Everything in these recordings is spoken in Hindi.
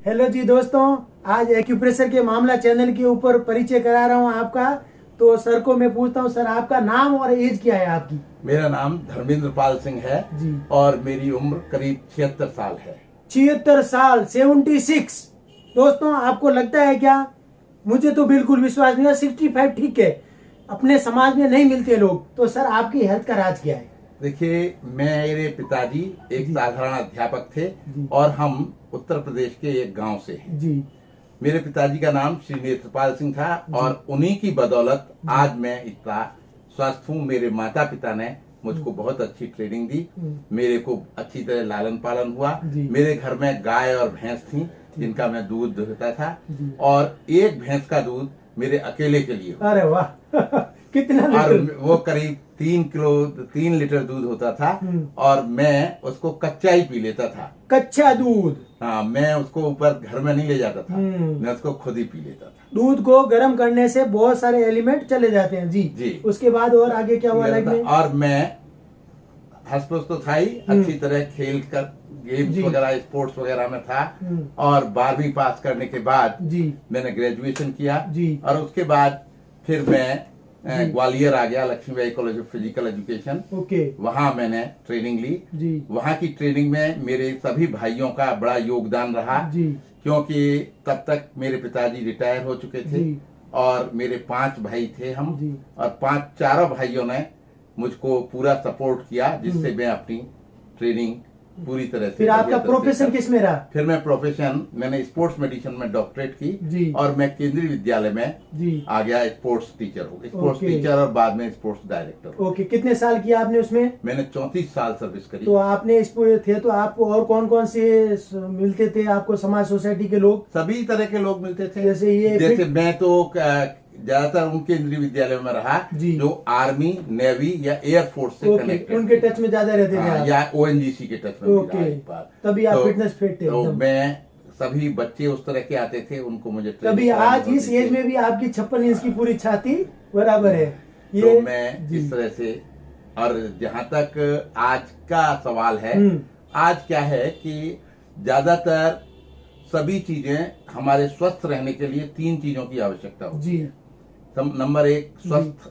हेलो जी दोस्तों, आज एक्यूप्रेशर के मामला चैनल के ऊपर परिचय करा रहा हूँ आपका। तो सर को मैं पूछता हूँ, सर आपका नाम और एज क्या है आपकी? मेरा नाम धर्मेंद्र पाल सिंह है जी। और मेरी उम्र करीब 76 साल है। 76 साल, 76। दोस्तों आपको लगता है क्या? मुझे तो बिल्कुल विश्वास नहीं है। 65 ठीक है, अपने समाज में नहीं मिलते लोग। तो सर आपकी हेल्थ का राज क्या है? देखिए, मेरे पिताजी एक जी। साधारण अध्यापक थे जी। और हम उत्तर प्रदेश के एक गांव से हैं। जी। मेरे पिताजी का नाम श्री नेत्रपाल सिंह था और उन्हीं की बदौलत आज मैं इतना स्वस्थ हूँ। मेरे माता पिता ने मुझको बहुत अच्छी ट्रेनिंग दी, मेरे को अच्छी तरह लालन पालन हुआ। मेरे घर में गाय और भैंस थी जिनका मैं दूध दुहता था और एक भैंस का दूध मेरे अकेले के लिए। अरे वाह कितना और लीटर? वो करीब 3 लीटर दूध होता था और मैं उसको कच्चा ही पी लेता था। कच्चा दूध? हाँ, मैं उसको ऊपर घर में नहीं ले जाता था, मैं उसको खुद ही पी लेता था। दूध को गर्म करने से बहुत सारे एलिमेंट चले जाते हैं। जी जी। उसके बाद और आगे क्या हुआ लाइफ में? और मैं हंसपुस तो था ही, अच्छी तरह खेल कर गेम्स वगैरह स्पोर्ट्स वगैरह में था। और 12वीं पास करने के बाद जी मैंने ग्रेजुएशन किया जी। और उसके बाद फिर मैं ग्वालियर आ गया, Laxmibai college of physical education. Okay. वहां मैंने ट्रेनिंग ली। जी। वहां की ट्रेनिंग में मेरे सभी भाइयों का बड़ा योगदान रहा। जी। क्योंकि तब तक मेरे पिताजी रिटायर हो चुके थे और मेरे 5 भाई थे हम। और चारों भाइयों ने मुझको पूरा सपोर्ट किया, जिससे मैं अपनी ट्रेनिंग पूरी तरह से। फिर आपका प्रोफेशन किस में रहा? फिर मैंने स्पोर्ट्स मेडिसिन में डॉक्टरेट की जी। और मैं केंद्रीय विद्यालय में जी आ गया स्पोर्ट्स टीचर और बाद में स्पोर्ट्स डायरेक्टर। ओके। कितने साल किया आपने उसमें? मैंने 34 साल सर्विस करी। तो आपने इसमें थे तो आपको और कौन कौन से मिलते थे आपको? समाज सोसाइटी के लोग? सभी तरह के लोग मिलते थे। जैसे मैं तो ज्यादातर उन केंद्रीय विद्यालय में रहा जो आर्मी, नेवी या एयरफोर्स से कनेक्टेड, उनके टच में ज्यादा रहते थे या ओएनजीसी के टच में भी रहा एक बार। तभी आप फिटनेस फिट थे। तो मैं सभी बच्चे उस तरह के आते थे, उनको मुझे तभी आज इस एज में भी आपकी 56 इंच की पूरी छाती बराबर है। ये तो मैं इस तरह से। और जहाँ तक आज का सवाल है, आज क्या है कि ज्यादातर सभी चीजें हमारे स्वस्थ रहने के लिए 3 चीजों की आवश्यकता होती है। नंबर 1 स्वस्थ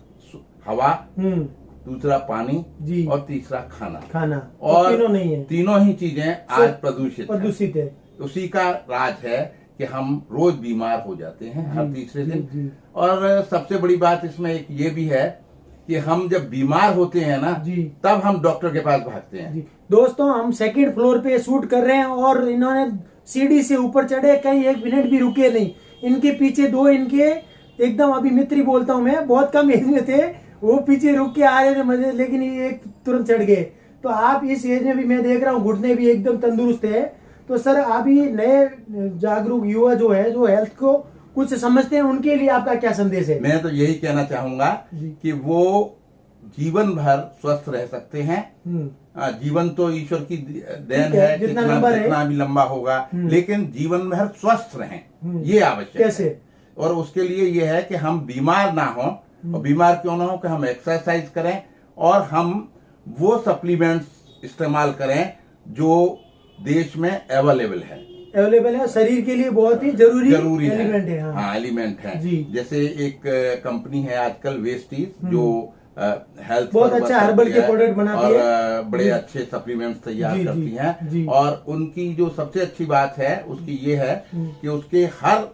हवा, दूसरा पानी और तीसरा खाना। और तीनों नहीं है। तीनों ही चीजें आज प्रदूषित है। उसी का राज है कि हम रोज बीमार हो जाते हैं हर तीसरे दिन। और सबसे बड़ी बात इसमें एक ये भी है कि हम जब बीमार होते हैं ना, तब हम डॉक्टर के पास भागते हैं। दोस्तों हम 2nd फ्लोर पे शूट कर रहे हैं और इन्होंने सीढ़ी से ऊपर चढ़े, कहीं 1 मिनट भी रुके नहीं। इनके पीछे 2 इनके एकदम अभी मित्र बोलता हूँ मैं, बहुत कम एज में थे, वो पीछे रुक के आ रहे थे मजे, लेकिन ये एक तुरंत चढ़ गए। तो आप इस एज में भी मैं देख रहा हूँ घुटने भी एकदम तंदुरुस्त है। तो सर अभी नए जागरूक युवा जो है, जो हेल्थ को कुछ समझते हैं, उनके लिए आपका क्या संदेश है? मैं तो यही कहना चाहूंगा कि वो जीवन भर स्वस्थ रह सकते हैं। जीवन तो ईश्वर की देन है, जितना भी लंबा होगा, लेकिन जीवन भर स्वस्थ रहें, ये आवश्यक कैसे? और उसके लिए ये है कि हम बीमार ना हो, और बीमार क्यों ना हो कि हम एक्सरसाइज करें और हम वो सप्लीमेंट्स इस्तेमाल करें जो देश में अवेलेबल है। शरीर के लिए बहुत ही जरूरी एलिमेंट है। हाँ, एलिमेंट है। जैसे एक कंपनी है आजकल वेस्टीज, जो हेल्थ बहुत अच्छा हर्बल के प्रोडक्ट बनाती है और बड़े अच्छे सप्लीमेंट्स तैयार करती हैं। और उनकी जो सबसे अच्छी बात है उसकी ये है कि उसके हर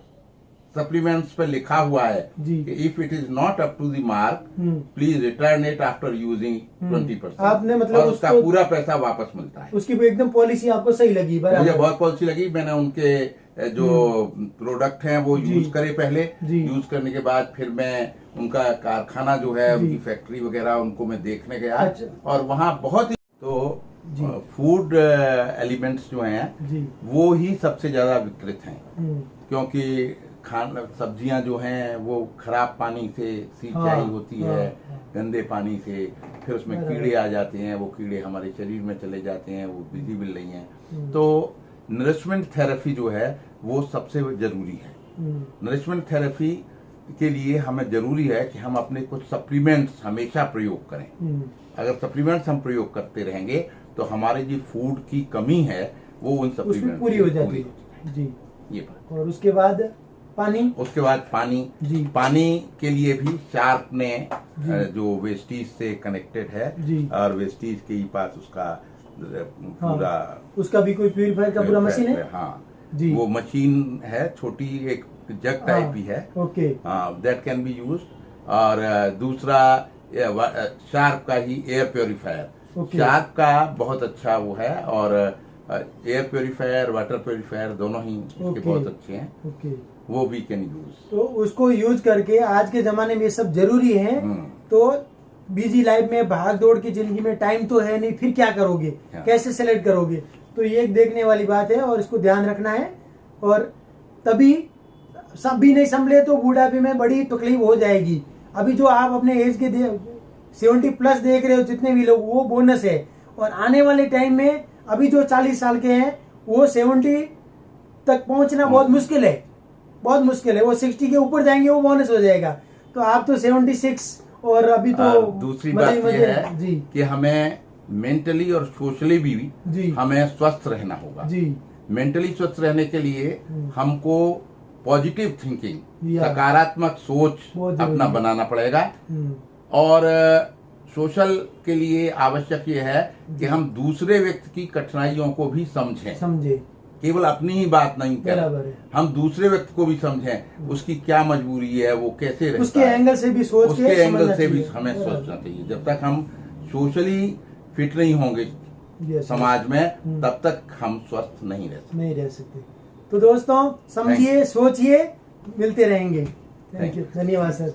सप्लीमेंट्स पे लिखा हुआ है कि if it is not up to the mark please return it after using 20%। आपने मतलब और उसका पूरा पैसा वापस मिलता है। उसकी एकदम पॉलिसी आपको सही लगी? मुझे बहुत पॉलिसी लगी। मैंने उनके जो प्रोडक्ट हैं वो यूज करे पहले। यूज करने के बाद फिर मैं उनका कारखाना जो है, उनकी फैक्ट्री वगैरह, उनको मैं देखने गया। और वहाँ बहुत ही तो फूड एलिमेंट्स जो हैं वो ही सबसे ज्यादा विकृत हैं, क्योंकि सब्जियां जो हैं वो खराब पानी से सिंचाई होती है, गंदे पानी से, फिर उसमें कीड़े आ जाते हैं, वो कीड़े हमारे शरीर में चले जाते हैं, वो विजिबल नहीं है। तो नरिशमेंट थेरेपी जो है वो सबसे जरूरी है। नरिशमेंट थेरेपी के लिए हमें जरूरी है कि हम अपने कुछ सप्लीमेंट्स हमेशा प्रयोग करें। अगर सप्लीमेंट्स हम प्रयोग करते रहेंगे तो हमारे जो फूड की कमी है वो उन सप्लीमेंट्स पूरी हो जाती है। जी। ये बात। और उसके बाद पानी, उसके बाद पानी जी, पानी के लिए भी शार्क ने जो वेस्टीज से कनेक्टेड है जी, और वेस्टीज के ही पास उसका पूरा उसका भी कोई प्यूरिफायर का पूरा मशीन है। हाँ जी, वो मशीन है, छोटी एक जग टाइप भी है, okay, that can be use. और दूसरा शार्क का ही एयर प्योरीफायर, ओके, शार्क का बहुत अच्छा वो है, और एयर प्योरीफायर वाटर प्योरीफायर दोनों ही उसके ओके, बहुत अच्छे हैं, ओके। वो भी कैन यूज। तो उसको यूज करके आज के जमाने में ये सब जरूरी है। तो बिजी लाइफ में, भाग दौड़ की जिंदगी में टाइम तो है नहीं, फिर क्या करोगे, कैसे सेलेक्ट करोगे? तो ये एक देखने वाली बात है और इसको ध्यान रखना है। और तभी सब भी नहीं संभले तो बुढ़ापे में बड़ी तकलीफ हो जाएगी। अभी जो आप अपने एज के 70+ देख रहे हो जितने भी लोग, वो बोनस है। और आने वाले टाइम में अभी जो 40 साल के हैं वो 70 तक पहुंचना बहुत मुश्किल है, बहुत मुश्किल है। वो 60 के ऊपर जाएंगे, वो बोनस हो जाएगा। तो आप तो 76 और अभी तो दूसरी बात यह है जी कि हमें मेंटली और सोशली भी जी हमें स्वस्थ रहना होगा जी। मेंटली स्वस्थ रहने के लिए हमको पॉजिटिव थिंकिंग, या। सकारात्मक सोच बहुत अपना जरूरी है। बनाना पड़ेगा। और सोशल के लिए आवश्यक ये है कि हम दूसरे व्यक्ति की कठिनाइयों को भी समझें, केवल अपनी ही बात नहीं बराबर करें, है। हम दूसरे व्यक्ति को भी समझें, उसकी क्या मजबूरी है, वो कैसे रहता उसके है, एंगल से भी सोच उसके के एंगल समझना से भी चाहिए। हमें बराबर। सोचना चाहिए। जब तक हम सोशली फिट नहीं होंगे यस, समाज में, तब तक हम स्वस्थ नहीं रह सकते। नहीं रह सकते। तो दोस्तों समझिए, सोचिए, मिलते रहेंगे। थैंक यू, धन्यवाद सर।